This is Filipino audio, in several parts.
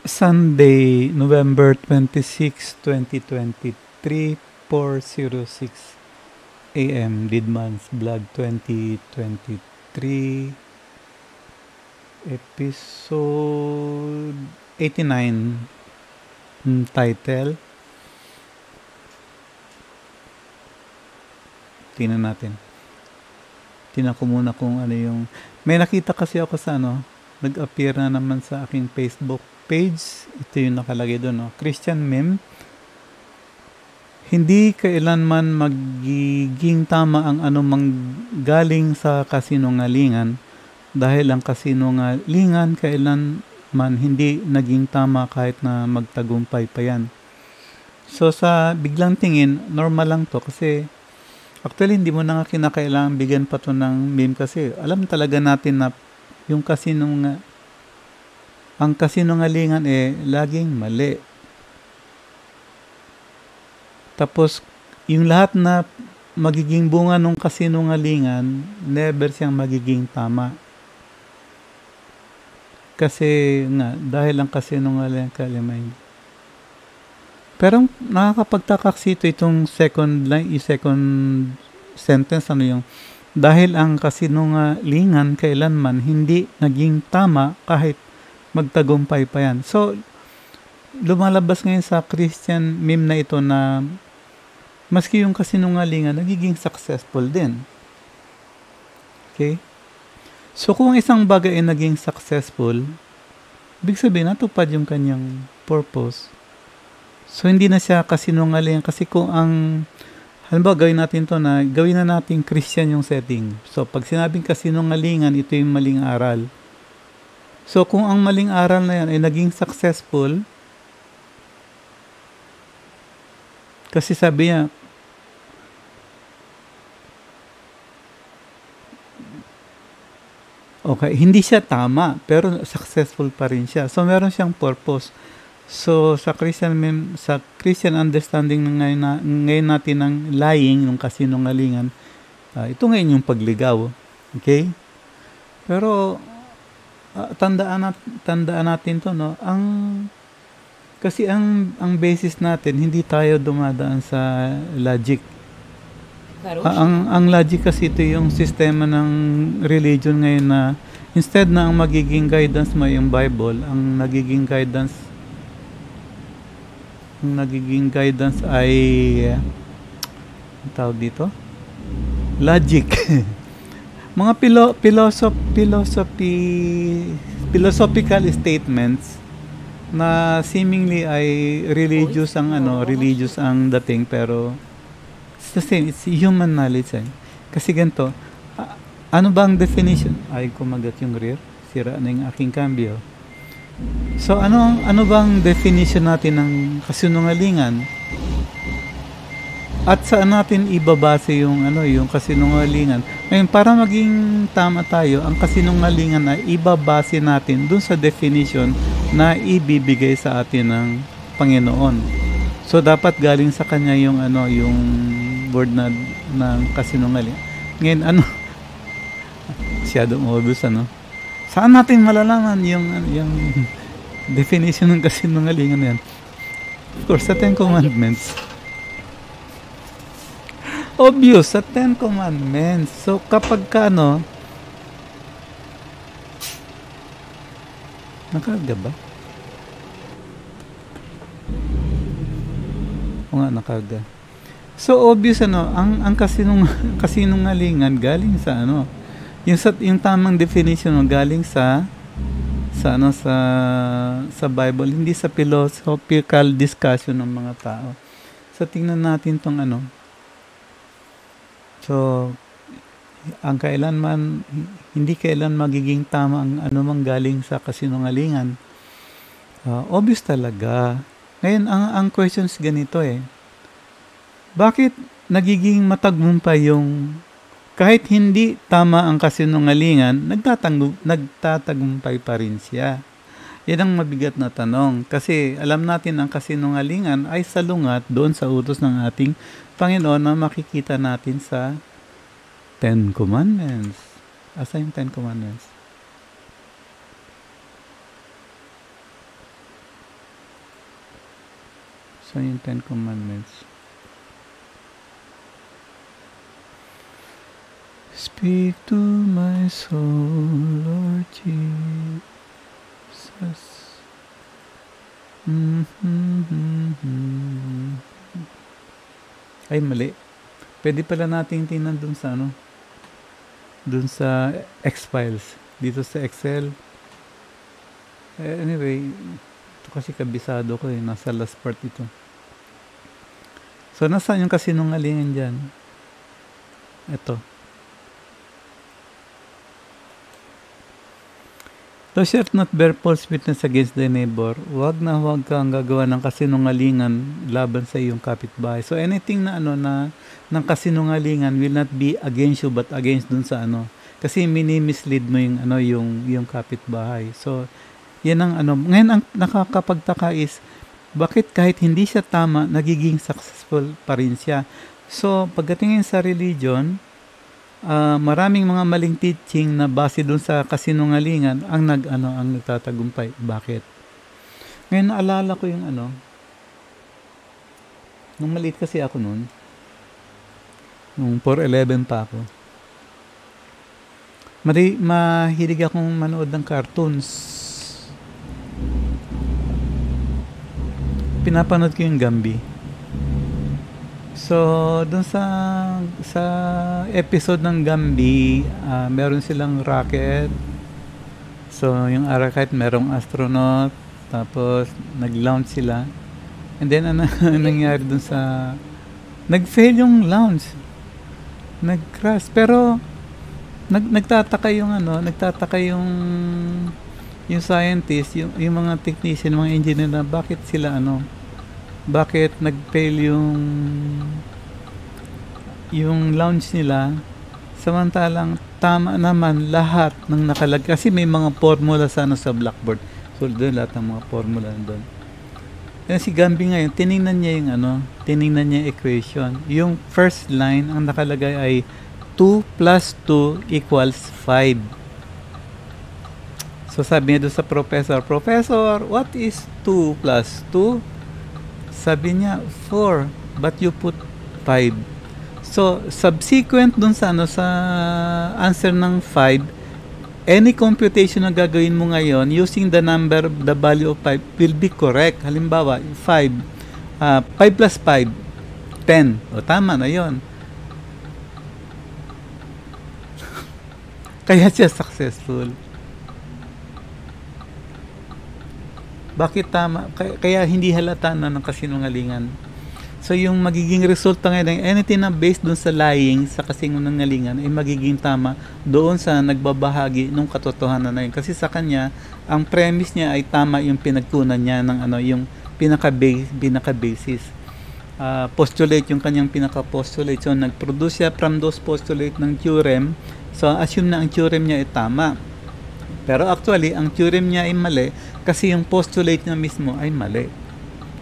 Sunday, November 26, 2023, 4:06 AM, Didman's Vlog 2023, episode 89, title. Tingnan natin. Tingnan ko muna kung ano yung... May nakita kasi ako sa nag-appear na naman sa aking Facebook page. Ito yung nakalagay doon, no? Christian meme. Hindi kailanman magiging tama ang anumang galing sa kasinungalingan dahil ang kasinungalingan kailanman hindi naging tama kahit na magtagumpay pa yan. So sa biglang tingin, normal lang to kasi actually hindi mo na nga kinakailangan bigyan pa to ng meme kasi alam talaga natin na yung ang kasinungalingan laging mali. Tapos, yung lahat na magiging bunga ng kasinungalingan, never siyang magiging tama. Kasi nga, dahil ang kasinungalingan kalimay. Pero nakakapagtaka kasi itong second sentence, dahil ang kasinungalingan kailanman hindi naging tama kahit magtagumpay pa yan. So, lumalabas ngayon sa Christian meme na ito na maski yung kasinungalingan, nagiging successful din. Okay? So, kung isang bagay ay naging successful, ibig sabihin, natupad yung kanyang purpose. So, hindi na siya kasinungalingan kasi kung halimbawa, gawin na natin Christian yung setting. So, pag sinabing kasinungalingan, ito yung maling aral. So, kung ang maling aral na yan ay naging successful, kasi sabi niya, okay, hindi siya tama, pero successful pa rin siya. So, meron siyang purpose. So, sa Christian understanding ngayon natin ng lying, ng kasinungalingan, ito ngayon yung pagligaw. Okay? Pero, tandaan natin to, no? Kasi ang basis natin, hindi tayo dumadaan sa logic. Ang logic kasi ito yung sistema ng religion ngayon na instead na ang magiging guidance mo yung Bible, ang nagiging guidance ay tawag dito? Logic. Mga philosophical statements na seemingly ay religious ang dating, pero it's the same, it's human knowledge kasi ganito, ano ba ang definition? Ay, kumagat yung rear, sira na yung aking cambio. So ano bang definition natin ng kasinungalingan? At saan natin ibabase yung kasinungalingan? Ngayon, para maging tama tayo, ang kasinungalingan ay ibabase natin dun sa definition na ibibigay sa atin ng Panginoon. So dapat galing sa kanya yung word na ng kasinungalingan. Ngayon, masyadong obvious, saan natin malalaman yung definition ng kasinungalingan na yan? Of course, sa Ten Commandments. Obvious, sa Ten Commandments. So, kapag nakarga ba? O nga, nakarga. So, obvious, ang kasinungalingan galing sa yung tamang definition galing sa Bible, hindi sa philosophical discussion ng mga tao. So, tingnan natin tong So, hindi kailan magiging tama ang anumang galing sa kasinungalingan. Obvious talaga. Ngayon, ang questions ganito bakit nagiging matagumpay yung kahit hindi tama ang kasinungalingan, nagtatagumpay pa rin siya? Yan ang mabigat na tanong. Kasi alam natin ang kasinungalingan ay salungat doon sa utos ng ating Panginoon na makikita natin sa Ten Commandments. Asa yung Ten Commandments? Saan yung Ten Commandments? Speak to my soul, Lord Jesus. Ay, mali. Pwede pala nating tingnan dun sa dun sa X-Files. Dito sa Excel. Anyway, ito kasi kabisado ko nasa last part ito. So, nasaan yung kasinungalingan dyan? Ito. Thou shalt not bear false witness against thy neighbor. Huwag kang gagawa ng kasinungalingan laban sa iyong kapitbahay. So anything na ng kasinungalingan will not be against you but against dun sa kasi mini-mislead mo yung kapitbahay. So yan ang Ngayon ang nakakapagtaka is bakit kahit hindi siya tama, nagiging successful pa rin siya. So pagdating sa religion, maraming mga maling teaching na base doon sa kasinungalingan ang nagtatagumpay. Bakit? Ngayon naalala ko yung nung maliit kasi ako noon, nung 4'11 pa ako, mahilig akong manood ng cartoons. Pinapanood ko yung Gambi. So, dun sa episode ng Gambi, meron silang rocket. So, yung rocket merong astronaut. Tapos, nag-launch sila. And then, ano nangyari dun sa... Nag-fail yung launch. Nag-crash. Pero, nagtataka yung scientist, yung mga technician, mga engineer na bakit sila bakit nag-fail yung launch nila samantalang tama naman lahat ng nakalagay kasi may mga formula sa blackboard. So doon lahat ng mga formula doon. Yan si Gambi ngayon, tiningnan niya yung equation. Yung first line ang nakalagay ay 2 plus 2 equals 5. So sabi niya doon sa professor, what is 2 plus 2? Sabi niya, 4, but you put 5. So, subsequent dun sa answer ng 5, any computation na gagawin mo ngayon using the value of 5 will be correct. Halimbawa, 5 plus 5, 10. O, tama na yon. Kaya siya successful. Bakit tama? Kaya hindi halata na ng kasinungalingan. So yung magiging resulta ngayon, anything na based doon sa lying, sa kasinungalingan, ay magiging tama doon sa nagbabahagi ng katotohanan na yun. Kasi sa kanya, ang premise niya ay tama yung pinagkunan niya ng yung pinaka-basis. Postulate yung kanyang pinaka-postulate. So nag-produce siya from those postulate ng theorem. So assume na ang theorem niya ay tama. Pero actually, ang theorem niya ay mali kasi yung postulate niya mismo ay mali.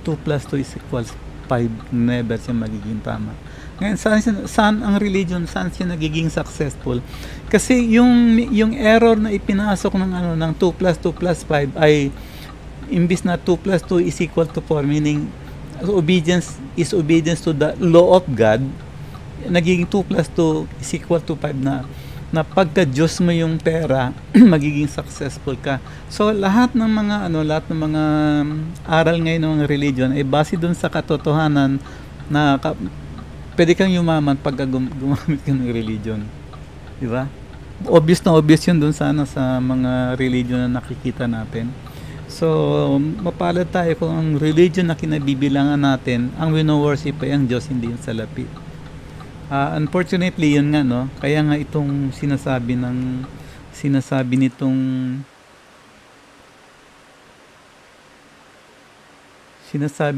2 plus 2 is equals 5. Never siya magiging tama. Ngayon, saan ang religion? Saan siya nagiging successful? Kasi yung error na ipinasok ng 2 plus 2 plus 5 ay imbis na 2 plus 2 is equal to 4, meaning obedience is obedience to the law of God, nagiging 2 plus 2 is equal to 5 na pagka-Diyos mo yung pera, magiging successful ka. So, lahat ng mga aral ngayon ng religion ay base dun sa katotohanan na pwede kang yumaman pag gumamit ka ng religion. Di ba? Obvious yun dun sa mga religion na nakikita natin. So, mapalad tayo kung ang religion na kinabibilangan natin, ang wino-worship ay ang Diyos, hindi yung salapi. Unfortunately, yun nga, kaya nga itong sinasabi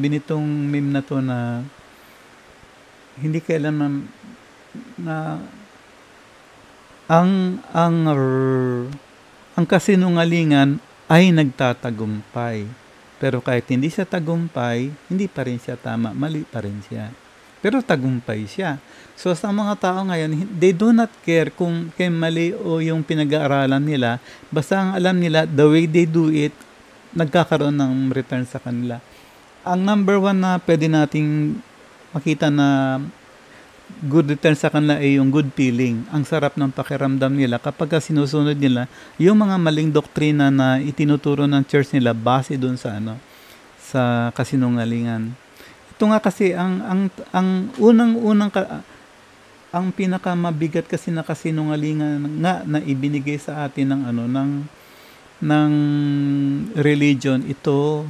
nitong meme na to na hindi kailanman na ang kasinungalingan ay nagtatagumpay. Pero kahit hindi siya tagumpay, hindi pa rin siya tama, mali pa rin siya. Pero tagumpay siya. So sa mga tao ngayon, they do not care kung kay mali o yung pinag-aaralan nila. Basta ang alam nila, the way they do it, nagkakaroon ng return sa kanila. Ang number one na pwede nating makita na good return sa kanila ay yung good feeling. Ang sarap ng pakiramdam nila kapag sinusunod nila yung mga maling doktrina na itinuturo ng church nila base doon sa sa kasinungalingan. Ito nga kasi ang ang pinakamabigat kasi na kasinungalingan nga na ibinigay sa atin ng religion ito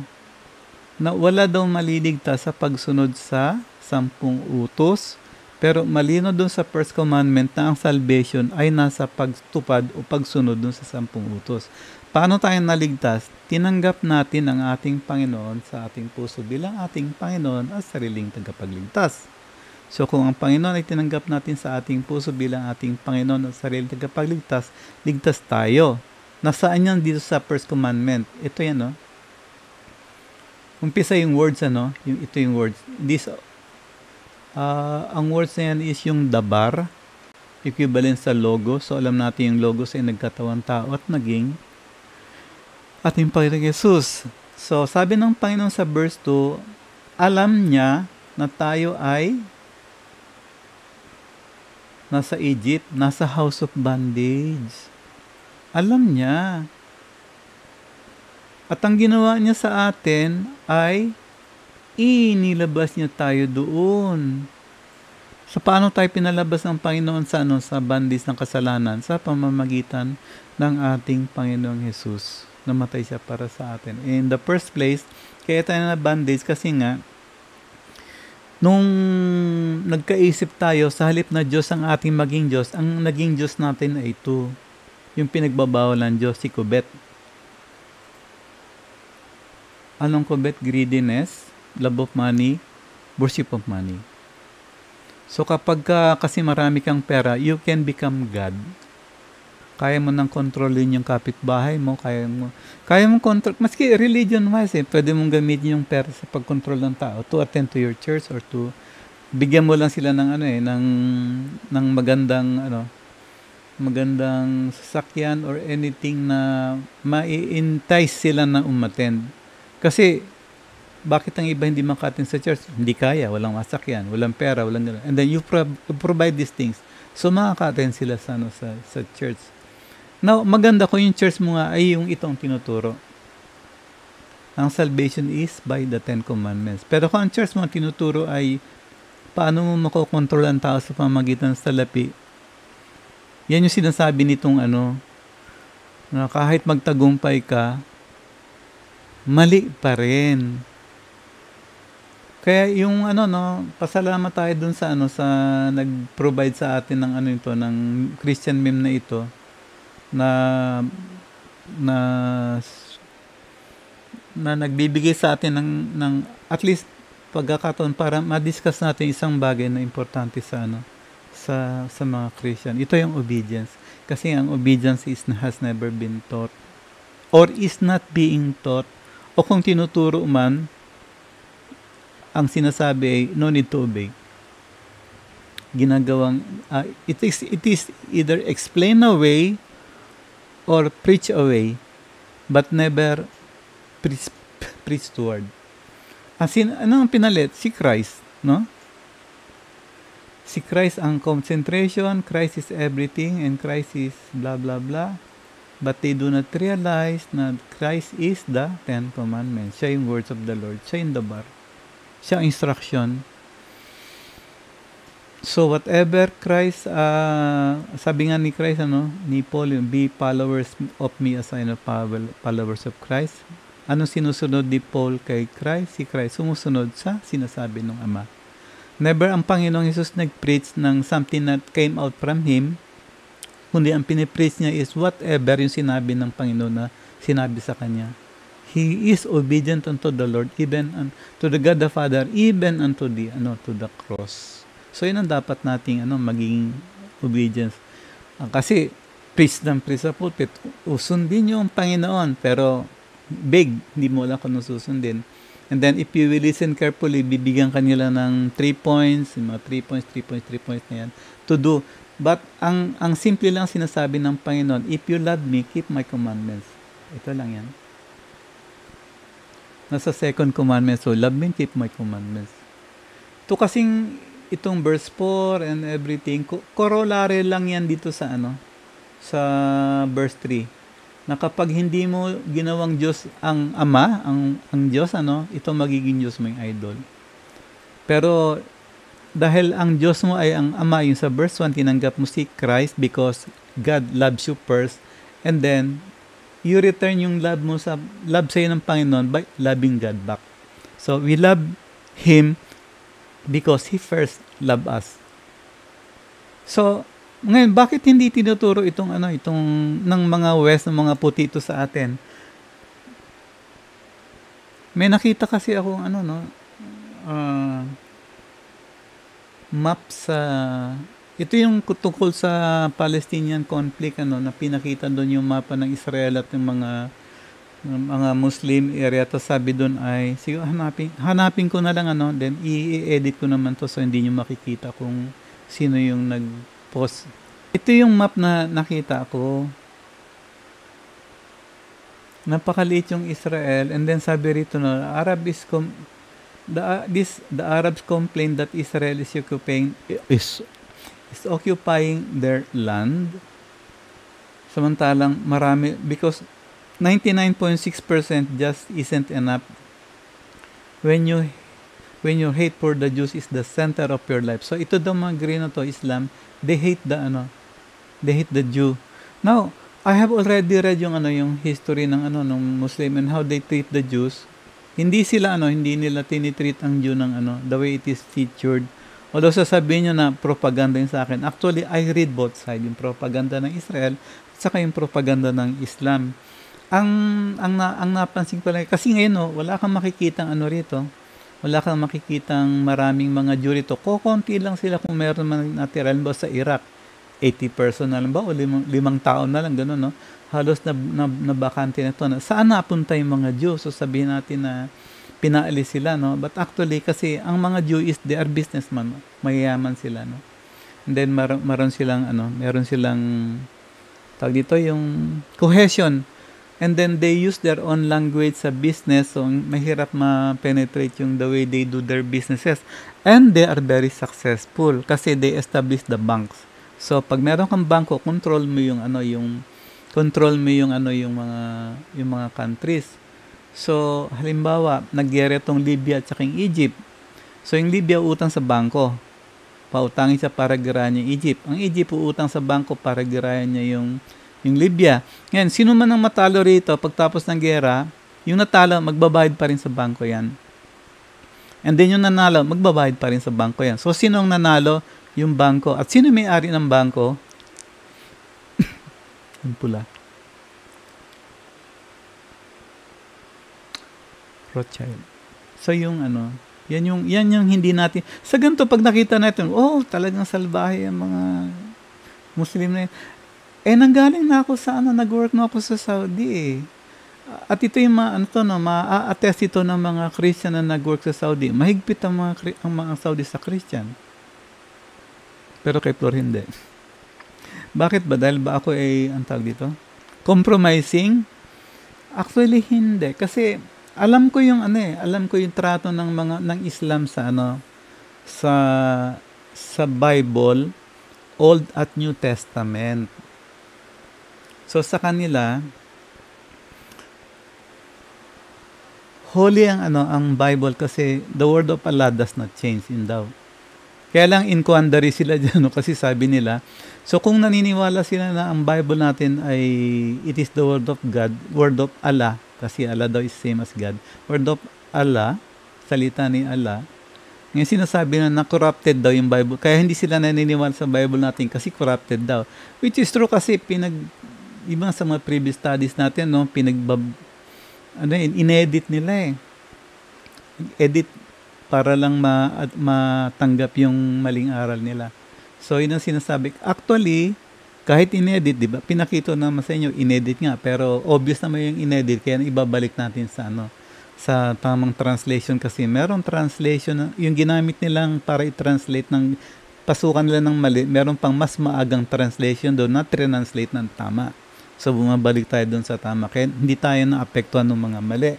na wala daw maliligtas sa pagsunod sa 10 utos. Pero malino doon sa first commandment na ang salvation ay nasa pagtupad o pagsunod doon sa 10 utos. Paano tayo naligtas? Tinanggap natin ang ating Panginoon sa ating puso bilang ating Panginoon at sariling tagapagligtas. So kung ang Panginoon ay tinanggap natin sa ating puso bilang ating Panginoon at sariling tagapagligtas, ligtas tayo. Nasaan yan dito sa first commandment? Ito yan, Umpisa yung words, ito yung words. Ang words na yan is yung dabar, equivalent sa logos. So alam natin yung logos ay nagkatawang tao at naging ating Panginoong Yesus. So sabi ng Panginoon sa verse 2, alam niya na tayo ay nasa Egypt, nasa house of bondage. Alam niya. At ang ginawa niya sa atin ay inilabas niya tayo doon. So paano tayo pinalabas ng Panginoon sa bandis ng kasalanan? Sa pamamagitan ng ating Panginoong Jesus. Namatay siya para sa atin. In the first place, kaya tayo na bandage kasi nga, nung nagkaisip tayo sa halip na Diyos ang ating maging Diyos, ang naging Diyos natin ay ito. Yung pinagbabawal ng Diyos, si Kubet. Anong Kubet? Greediness, love of money, worship of money. So kapag kasi marami kang pera, you can become God. Kaya mo nang kontrolin yung kapitbahay mo, kaya mo control, maski religion-wise, pwede mong gamitin yung pera sa pag-control ng tao to attend to your church or to bigyan mo lang sila ng ng magandang sasakyan or anything na mai-entice sila na umattend. Kasi bakit ang iba hindi maka-attend sa church? Hindi kaya, walang masakyan, walang pera, walang gano'n. And then you provide these things. So makaka-attend sila sa church. Now, maganda kung yung church mo nga ay yung itong tinuturo. Ang salvation is by the 10 commandments. Pero kung ang church mo tinuturo ay paano mo makokontrol ang tao sa pamamagitan ng salapi, yan yung sinasabi nitong na kahit magtagumpay ka, mali pa rin. Kaya yung pasalamat tayo dun sa sa nag-provide sa atin ng ng Christian meme na ito na nagbibigay sa atin ng at least pagkakataon para ma-discuss natin isang bagay na importante sa mga Christian. Ito yung obedience. Kasi ang obedience has never been taught or is not being taught. O kung tinuturo man, ang sinasabi ay no need to obey. Ginagawang it is either explain away or preach away, but never preach toward. Ano ang pinalit? Si Christ, no? Si Christ ang concentration, Christ is everything, and Christ is blah blah blah. But they do not realize na Christ is the 10 commandments. Siya yung words of the Lord. Siya yung dabar. Siya ang instruction. So whatever Christ, sabi nga ni Christ, ni Paul, be followers of me as I am followers of Christ. Anong sinusunod ni Paul kay Christ? Si Christ sumusunod sa sinasabi ng Ama. Never ang Panginoong Jesus nag-preach ng something that came out from Him, kundi ang pinipreach niya is whatever yung sinabi ng Panginoon na sinabi sa Kanya. He is obedient unto the Lord, even to the God the Father, even unto to the cross. So yun ang dapat nating maging obedience. Kasi preach sa pulpit, usundin yung Panginoon, pero big, hindi mo alam kung susundin. And then if you will listen carefully, bibigyan kanila ng 3 points, mga 3 points na yan, to do. But ang simple lang sinasabi ng Panginoon, if you love me, keep my commandments. Ito lang yan. Nasa second commandment. So, love me and keep my commandments. Ito kasing itong verse 4 and everything, corollary lang yan dito sa sa verse 3. Na kapag hindi mo ginawang Diyos ang Ama, ang Diyos, ito magiging Diyos mo yung idol. Pero dahil ang Diyos mo ay ang Ama, yung sa verse 1, tinanggap mo si Christ because God loves you first, and then you return yung love sa'yo ng Panginoon by loving God back. So, we love Him because He first loved us. So, ngayon, bakit hindi tinuturo itong ng mga West, ng mga puti ito sa atin? May nakita kasi ako map sa ito yung tungkol sa Palestinian conflict na pinakita doon yung mapa ng Israel at yung mga Muslim area. Tapos sabi doon ay sige, hanapin ko na lang then i-edit ko naman to so hindi niyo makikita kung sino yung nag-post. Ito yung map na nakita ko. Napakaliit yung Israel, and then sabi rito the Arabs complain that Israel is occupying their land. Samantalang marami, because 99.6% just isn't enough. When your hate for the Jews is the center of your life. So ito daw mga green to Islam, they hate the Jew. Now, I have already read yung history ng Muslim and how they treat the Jews. Hindi nila tinitreat ang Jew ng the way it is featured. Although sasabihin nyo na propaganda yun sa akin. Actually, I read both sides, yung propaganda ng Israel at saka yung propaganda ng Islam. Ang napansin ko lang, kasi ngayon wala kang makikitang rito. Wala kang makikitang maraming mga Jew rito. Konti lang sila kung meron man natira sa Iraq. 80% na lang ba o 5 tao na lang gano'n, no? Halos na bakante na ito. Saan napunta yung mga Jew? So sabihin natin na pinaalis sila, no? But actually kasi ang mga Jew they are businessman, no? Mayayaman sila, no? And then meron silang tawag dito yung cohesion. And then they use their own language sa business, so mahirap ma-penetrate yung the way they do their businesses. And they are very successful kasi they establish the banks. So pag meron kang bangko, control mo yung mga countries. So halimbawa, nagyari tong Libya at saka yung Egypt. So yung Libya utang sa bangko, pautangin siya para girayan yung Egypt. Ang Egypt uutang sa bangko para girayan niya yung Libya. Ngayon, sino man ang matalo rito pagtapos ng gera, yung natalo magbabayad pa rin sa bangko yan. And then yung nanalo, magbabayad pa rin sa bangko yan. So sino ang nanalo? Yung bangko. At sino may-ari ng bangko? Yung pula. Rothschild. So yung yan yung hindi natin. Sa ganito pag nakita natin, talagang salbahe ang mga Muslim na yun. Nanggaling na ako sa nag-work na ako sa Saudi . At ito yung ma-attest ito ng mga Christian na nag-work sa Saudi. Mahigpit ang mga Saudi sa Christian. Pero kay Flor hindi. Bakit ba? Dahil ba ako ang tawag dito? Compromising? Actually, hindi. Kasi, alam ko yung trato ng Islam sa Bible, Old at New Testament. So, sa kanila, holy ang Bible kasi the word of Allah does not change in thou. Kaya lang in quandary sila dyan, kasi sabi nila, so kung naniniwala sila na ang Bible natin ay it is the word of God, word of Allah, kasi Allah daw is same as God, word of Allah, salita ni Allah, ngayon sinasabi na corrupted daw yung Bible, kaya hindi sila naniniwala sa Bible natin kasi corrupted daw. Which is true kasi iba sa mga previous studies natin, inedit nila edit para lang matanggap yung maling aral nila. So, yun ang sinasabi. Actually, kahit inedit, di ba? Pinakita naman sa inyo, inedit nga. Pero obvious naman yung inedit, kaya ibabalik natin sa tamang translation kasi meron translation, yung ginamit nilang para i-translate pasukan nila ng mali, meron pang mas maagang translation doon na translate ng tama. So, bumabalik tayo doon sa tama. Kaya hindi tayo naapektuhan ng mga mali.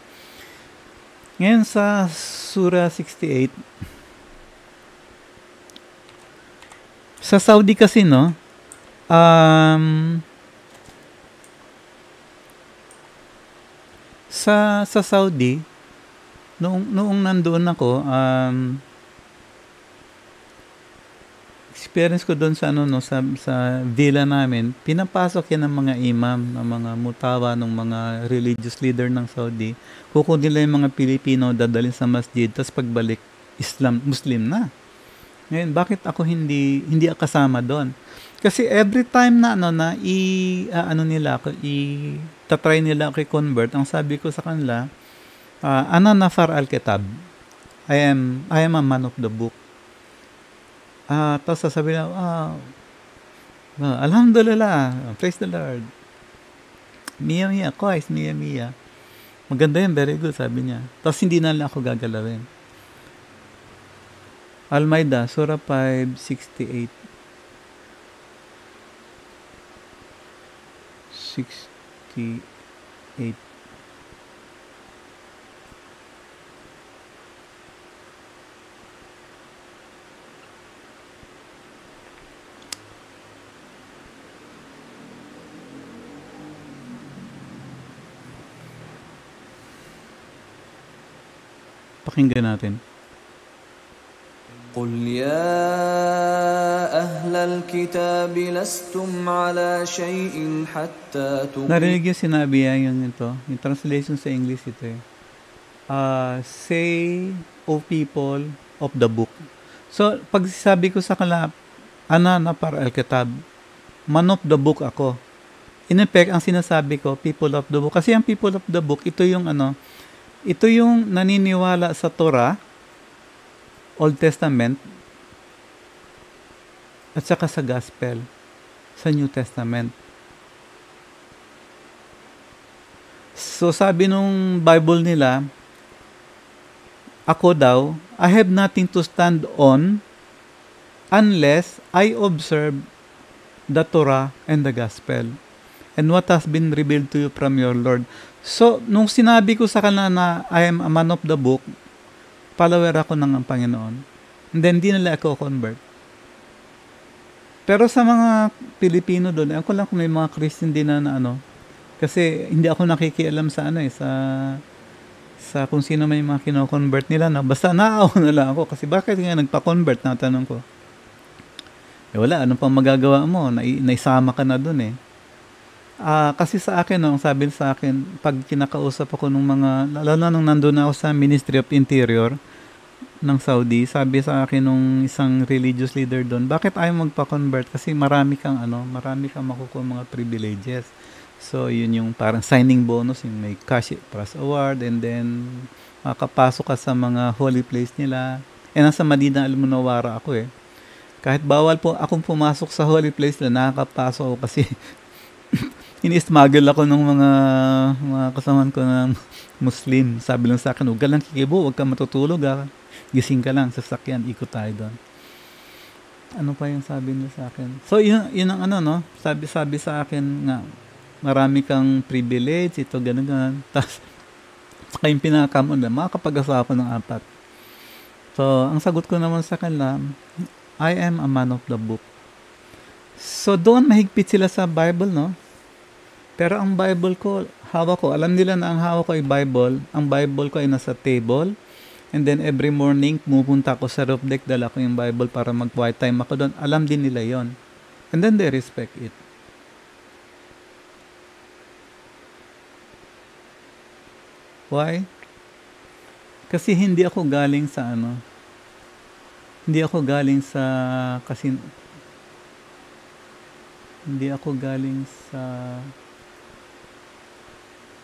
Ngayon sa Surah 68, sa Saudi kasi, no, um, sa Saudi, noong nandoon ako, experience ko doon sa ano no sa villa namin, pinapasok yan ng mga imam, ng mga mutawa, ng mga religious leader ng Saudi. Kukunin nila yung mga Pilipino, dadalhin sa masjid, tapos pagbalik Muslim na. Ngayon, bakit ako hindi kasama doon? Kasi every time na tatry nila ako i-convert, ang sabi ko sa kanila, ana nafar al-kitab. I am a man of the book. Tapos sasabihin na, Alhamdulillah, praise the Lord. Mia mia, kois, mia mia. Maganda yan, very good, sabi niya. Tapos hindi na lang ako gagalawin. Al-Maida, Surah 5:68. 68. Pakinggan natin. قل يا أهل الكتاب لستم على شيء حتى Narinig yung sinabi yung ito. Yung translation sa English ito eh. Say, O people of the book. So, pag sabi ko sa kanila, ana na para al-kitab, man of the book ako. In effect, ang sinasabi ko, people of the book. Kasi ang people of the book, ito yung naniniwala sa Torah, Old Testament, at saka sa Gospel, sa New Testament. So sabi nung Bible nila, ako daw, I have nothing to stand on unless I observe the Torah and the Gospel and what has been revealed to you from your Lord. So, nung sinabi ko sa kanila na I am a man of the book, follower ako ng Panginoon. And then, di nila ako convert. Pero sa mga Pilipino doon, ako lang kung may mga Christian din na kasi hindi ako nakikialam sa sa kung sino may mga kino-convert nila. No? Basta naawa na lang ako. Kasi bakit nga nagpa-convert? Natanong ko. Wala, ano pang magagawa mo? Naisama ka na doon eh. Kasi sa akin, ang sabi sa akin, pag kinakausap ako ng mga, lalo na nung nandun ako sa Ministry of Interior ng Saudi, sabi sa akin nung isang religious leader doon, bakit ayaw magpa-convert? Kasi marami kang makukuha mga privileges. So, yun yung parang signing bonus, yung may cash plus award, and then makapasok ka sa mga holy place nila. Nasa Madinah Al-Munawwara ako eh. Kahit bawal po akong pumasok sa holy place nila, nakakapasok ako kasi ini-smuggle ako ng mga kasamaan ko na Muslim. Sabi lang sa akin, huwag ka lang kikibo, huwag ka matutulog gising ka lang sa sakyan, ikot tayo doon. Ano pa yung sabi niya sa akin? So, yun ang sabi sa akin nga, marami kang privilege, ito, gano'n. Tapos, saka yung pinakamo na, makakapag-asawa ng 4. So, ang sagot ko naman sa kanila, I am a man of the book. So, doon mahigpit sila sa Bible, no? Pero ang Bible ko, hawak ko, alam nila na ang hawak ko ay Bible. Ang Bible ko ay nasa table. And then every morning, pumupunta ako sa roof deck, dala ko yung Bible para mag-quiet time ako doon. Alam din nila yon. And then they respect it. Why? Kasi hindi ako galing sa hindi ako galing sa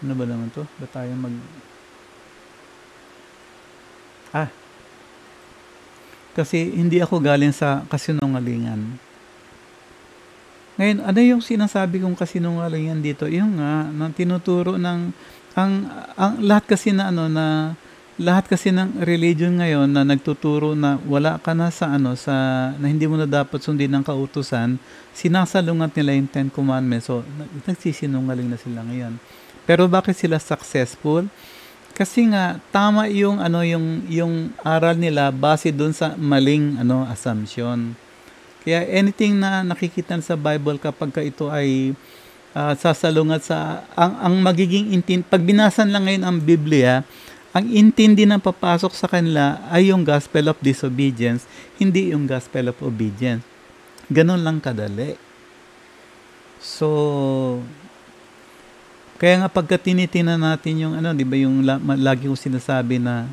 ano ba naman to? Ba tayo kasi hindi ako galing sa kasinungalingan. Ngayon, ano yung sinasabi kong kasinungalingan dito? Yung nang tinuturo ng lahat kasi lahat kasi ng religion ngayon na nagtuturo na wala ka na na hindi mo na dapat sundin ng kautusan, sinasalungat nila yung 10 Commandments. So, nagsisinungaling na sila ngayon. Pero bakit sila successful? Kasi nga tama yung yung aral nila base doon sa maling assumption. Kaya anything na nakikita sa Bible kapag ito ay sasalungat sa ang magiging pag binasan lang ngayon ang Biblia, ang intindi na papasok sa kanila ay yung gospel of disobedience, hindi yung gospel of obedience. Ganun lang kadali. So, kaya nga pagka tinitingnan natin yung di ba yung lagi ko sinasabi na,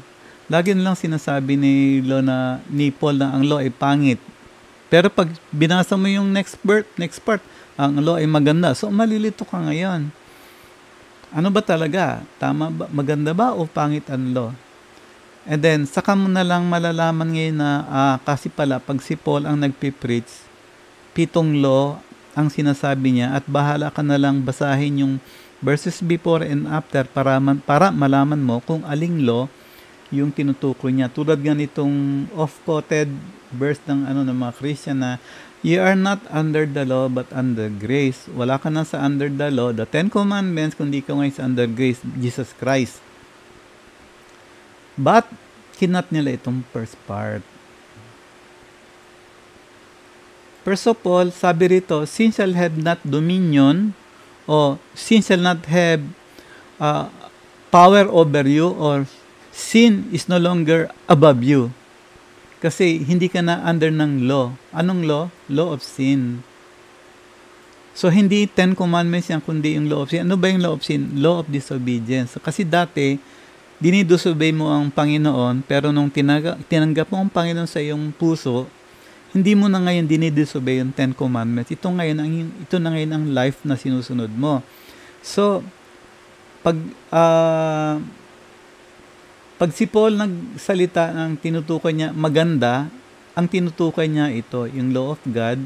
lagi na lang sinasabi ni Paul na ang law ay pangit. Pero pag binasa mo yung next part, ang law ay maganda. So, malilito ka ngayon. Ano ba talaga? Tama ba? Maganda ba o pangit ang law? And then, saka mo na lang malalaman ngayon na kasi pala, pag si Paul ang nagpipreach, 7 law ang sinasabi niya at bahala ka na lang basahin yung verses before and after para malaman mo kung aling law yung tinutukoy niya. Tulad nga nitong off-quoted verse ng mga Christian na, "You are not under the law but under grace." Wala ka na sa under the law, the 10 commandments, kundi ka ngayon sa under grace, Jesus Christ. But kinat nila itong first part. First of all, sabi rito, sin shall have not dominion, o sin shall not have power over you, or sin is no longer above you. Kasi hindi ka na under ng law. Anong law? Law of sin. So, hindi 10 commandments yan, kundi yung law of sin. Ano ba yung law of sin? Law of disobedience. Kasi dati, dinidisobey mo ang Panginoon, pero nung tinanggap mo ang Panginoon sa iyong puso, hindi mo na ngayon dinidisobey yung 10 commandments. Ito na ngayon ang life na sinusunod mo. So, pag si Paul nagsalita ng tinutukoy niya maganda, ang tinutukoy niya ito, yung law of God,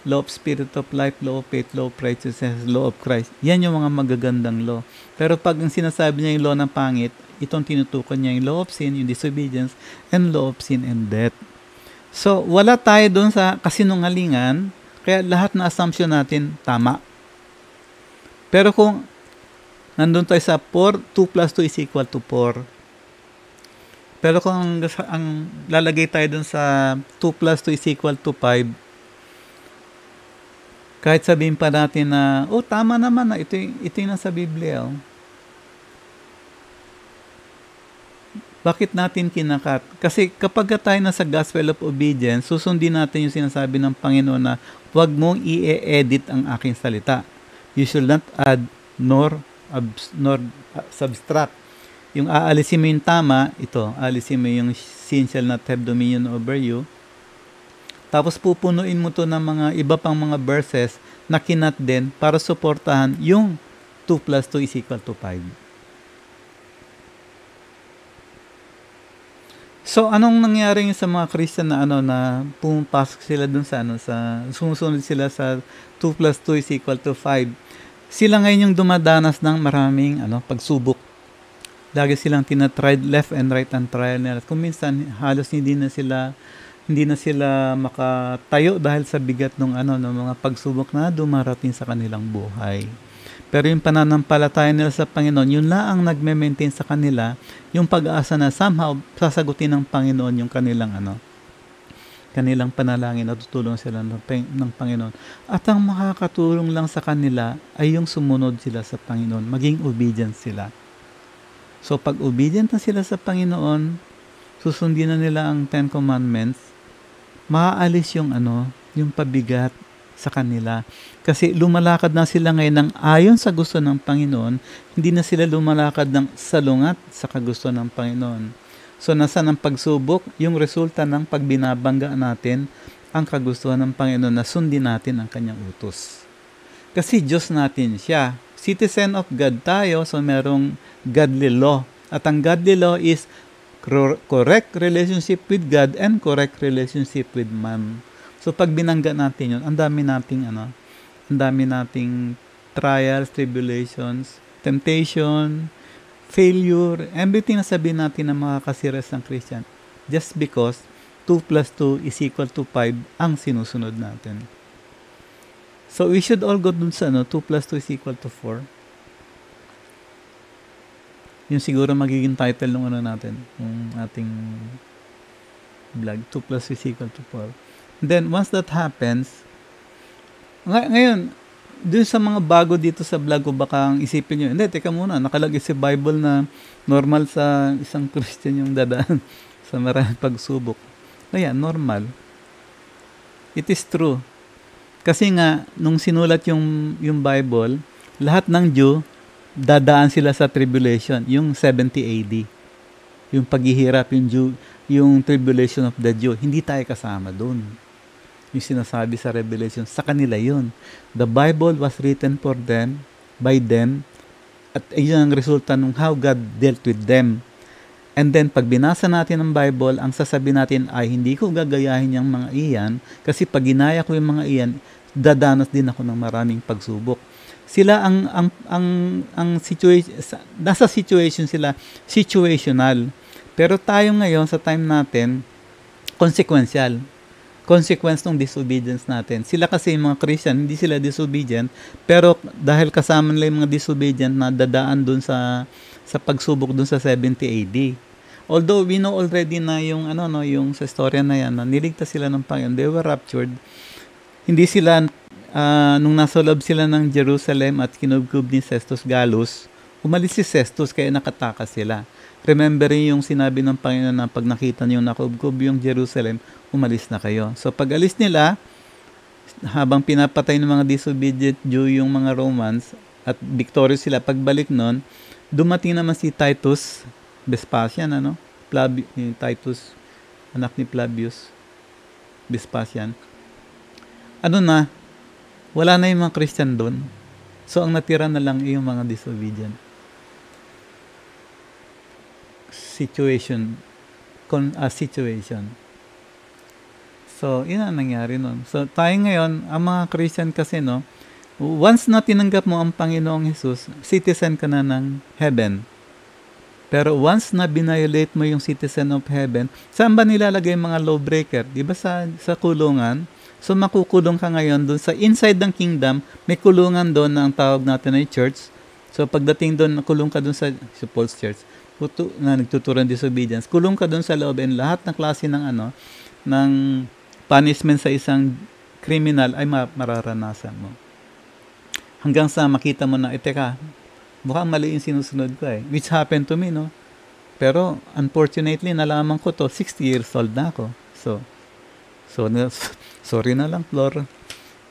law of spirit of life, law of faith, law of righteousness, law of Christ. Yan yung mga magagandang law. Pero pag ang sinasabi niya yung law ng pangit, itong tinutukoy niya yung law of sin, yung disobedience, and law of sin and death. So, wala tayo doon sa kasinungalingan, kaya lahat na assumption natin tama. Pero kung nandun tayo sa 4, 2 plus 2 is equal to 4. Pero kung ang lalagay tayo doon sa 2 plus 2 is equal to 5, kahit sabihin pa natin na, tama naman na, ito yung nasa Biblia. Bakit natin kinakat? Kasi kapag tayo nasa gospel of obedience, susundin natin yung sinasabi ng Panginoon na huwag mong i-edit ang aking salita. You should not add nor subtract. Yung aalisin mo yung tama, aalisin mo yung sin shall not have dominion over you. Tapos pupunuin mo to ng mga iba pang mga verses na kinat din para suportahan yung 2 plus 2 is equal to 5. So, anong nangyari sa mga Christian na na pumapasok sila dun sa sumusunod sila sa 2 plus 2 is equal to 5. Sila ngayon yung dumadanas ng maraming pagsubok. Lagi silang tinatried left and right ang trial nila. Kung minsan halos hindi na sila makatayo dahil sa bigat ng mga pagsubok na dumarating sa kanilang buhay. Pero yung pananampalataya nila sa Panginoon, yun lang ang nagme-maintain sa kanila, yung pag-aasa na somehow sasagutin ng Panginoon yung kanilang panalangin at tutulong sila ng Panginoon. At ang makakatulong lang sa kanila ay yung sumunod sila sa Panginoon, maging obedient sila. So pag obedient na sila sa Panginoon, susundin na nila ang 10 commandments, maaalis yung pabigat sa kanila. Kasi lumalakad na sila ngayon ng ayon sa gusto ng Panginoon, hindi na sila lumalakad ng salungat sa kagusto ng Panginoon. So nasa ng pagsubok, yung resulta ng pagbinabangga natin ang kagustuhan ng Panginoon na sundin natin ang kanyang utos. Kasi Diyos natin siya. Citizen of God tayo, so merong godly law. At ang godly law is correct relationship with God and correct relationship with man. So pag binangga natin yun, ang dami nating trials, tribulations, temptation, failure, everything na sabihin natin na makakasiras ng Christian. Just because 2 plus 2 is equal to 5 ang sinusunod natin. So we should all go dun sa 2 plus 2 is equal to 4. Yung siguro magiging title ng ano natin, yung ating vlog, 2 plus is equal to 4. Then, once that happens, ngayon, dun sa mga bago dito sa vlog ko, baka ang isipin nyo, hindi, teka muna, nakalagay sa Bible na normal sa isang Christian yung dadaan sa maraming pagsubok. Kaya, normal. It is true. Kasi nga, nung sinulat yung Bible, lahat ng Jew, dadaan sila sa tribulation, yung 70 AD. Yung paghihirap, yung tribulation of the Jew. Hindi tayo kasama doon. Yung sinasabi sa Revelation, sa kanila yun. The Bible was written for them, by them, at yun ang resulta ng how God dealt with them. And then, pag binasa natin ang Bible, ang sasabi natin ay, hindi ko gagayahin yung mga iyan, kasi pag ginaya ko yung mga iyan, dadanas din ako ng maraming pagsubok. Sila ang situation, nasa situation sila, situational. Pero tayo ngayon, sa time natin, consequential. Consequence ng disobedience natin. Sila kasi yung mga Christian, hindi sila disobedient, pero dahil kasama nila yung mga disobedient na dadaan dun sa pagsubok dun sa 70 AD. Although we know already na yung yung sa storya na yan, na niligtas sila ng Panginoon, they were raptured. Hindi sila nung nasa loob sila ng Jerusalem at kinubkub ni Festus Gallus, umalis si Festus kaya nakatakas sila. Remember yung sinabi ng Panginoon na pag nakita niyo nakubkub yung Jerusalem, umalis na kayo. So pag alis nila, habang pinapatay ng mga disobedient Jew yung mga Romans at victorious sila, pagbalik nun, dumating naman si Titus Vespasian, Titus, anak ni Flavius Vespasian. Wala na yung mga Christian doon. So ang natira na lang yung mga disobedient. Situation. So, yun ang nangyari nun. So, tayo ngayon, ang mga Christian kasi, once na tinanggap mo ang Panginoong Jesus, citizen ka na ng heaven. Pero once na binayolate mo yung citizen of heaven, saan ba nilalagay yung mga lawbreaker? Di ba sa kulungan? So, makukulong ka ngayon doon sa inside ng kingdom, may kulungan doon na ang tawag natin ay church. So, pagdating doon, nakulong ka doon sa Paul's Church, na nagtuturo ng disobedience, kulong ka doon sa loob, and lahat ng klase ng punishment sa isang criminal ay mararanasan mo. Hanggang sa makita mo na, teka, mukhang mali yung sinusunod ko which happened to me, Pero, unfortunately, nalaman ko to, 60 years old na ako. So sorry na lang, Flor.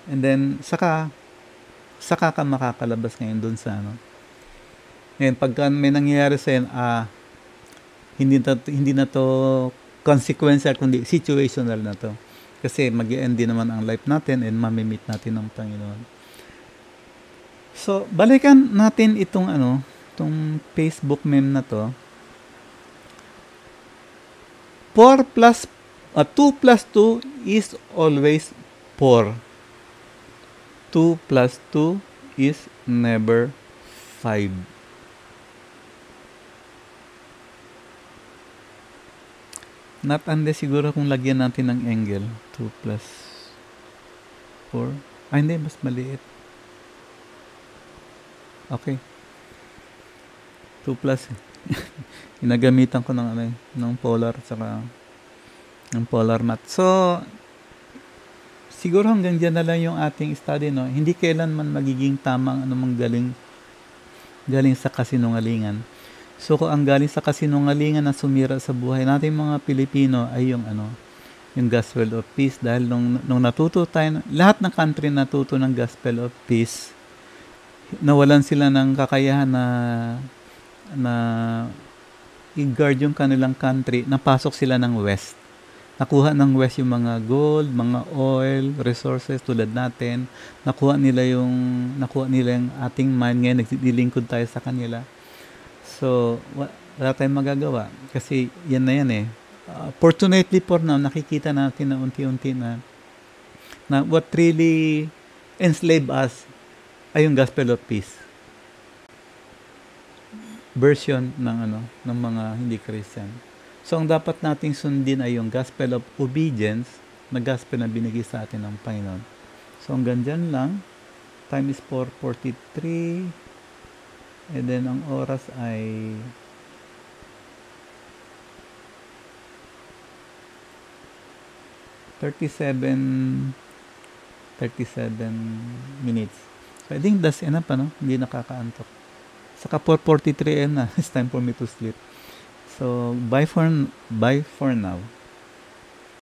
And then, saka ka makakalabas ngayon dun sa Ngayon, pagka may nangyayari sa'yo, hindi na to consequential, kundi situational na to. Kasi mag-i-end din naman ang life natin and mamimit natin ang Panginoon. So, balikan natin itong Facebook meme na to. 2 plus 2 is always 4. 2 plus 2 is never 5. Not unless siguro kung lagyan natin ng angle. 2 plus 4. Hindi, mas maliit. Okay. 2 plus. Ginagamitan ko ng polar saka ng polar mat. So, siguro hanggang dyan na lang yung ating study, Hindi kailanman magiging tama ang anumang galing sa kasinungalingan. So, kung ang galing sa kasinungalingan na sumira sa buhay natin mga Pilipino ay yung gospel of peace. Dahil nung natuto tayo, lahat ng country natuto ng gospel of peace, nawalan sila ng kakayahan na i-guard yung kanilang country, napasok sila ng West. Nakuha ng West yung mga gold, mga oil, resources tulad natin. Nakuha nila yung ating mind. Ngayon, naglilingkod tayo sa kanila. So, wala tayong magagawa. Kasi yan na yan fortunately for now, nakikita natin na unti-unti na what really enslaved us ay yung gospel of peace. Version ng mga hindi Christian. So, ang dapat nating sundin ay yung gospel of obedience na gospel na binigay sa atin ng Panginoon. So, hanggang dyan lang. Time is 4:43. And then, ang oras ay 37 minutes. So I think that's enough, ano? Hindi nakakaantok. Saka 4:43 AM na. It's time for me to sleep. So bye for now.